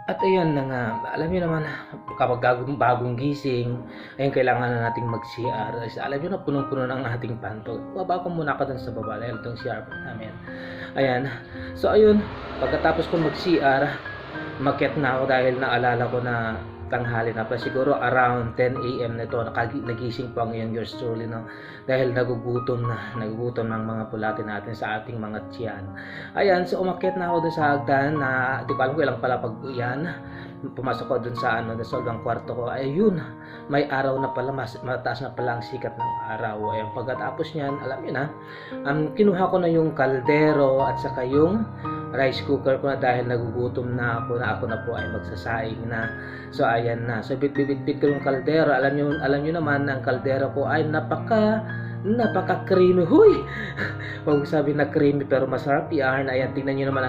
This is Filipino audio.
At ayan na nga, alam niyo naman kapag bagong gising, ayun kailangan na nating mag-CR. Alam niyo na punong-puno ng ating panto. Baba ko muna ka dun sa baba dahil itong CR namin. Ayan. So ayun, pagkatapos ko mag-CR, makyat na ako dahil naalala ko na tanghali na pa, siguro around 10 AM na ito, nagising po ang iyong yours truly, no? Dahil nagugutom ng mga bulate natin sa ating mga tiyan. Ayan, so umakyat na ako dun sa hagdan na di ko alam kung ilang pala pag yan. Pumasok ko dun sa sa ibang kwarto ko. Ayun, may araw na pala, mataas na pala ang sikat ng araw. Ayun, pagkatapos niyan, alam niyo na, kinuha ko na yung kaldero at saka yung rice cooker ko na dahil nagugutom na ako na po ay magsasaing na. So ayan na. So bit-bit ko yung kaldero. Alam niyo naman ang kaldero ko ay napaka creamy. Huy! Huwag sabi na creamy pero masarap yan. Ayan, tingnan niyo naman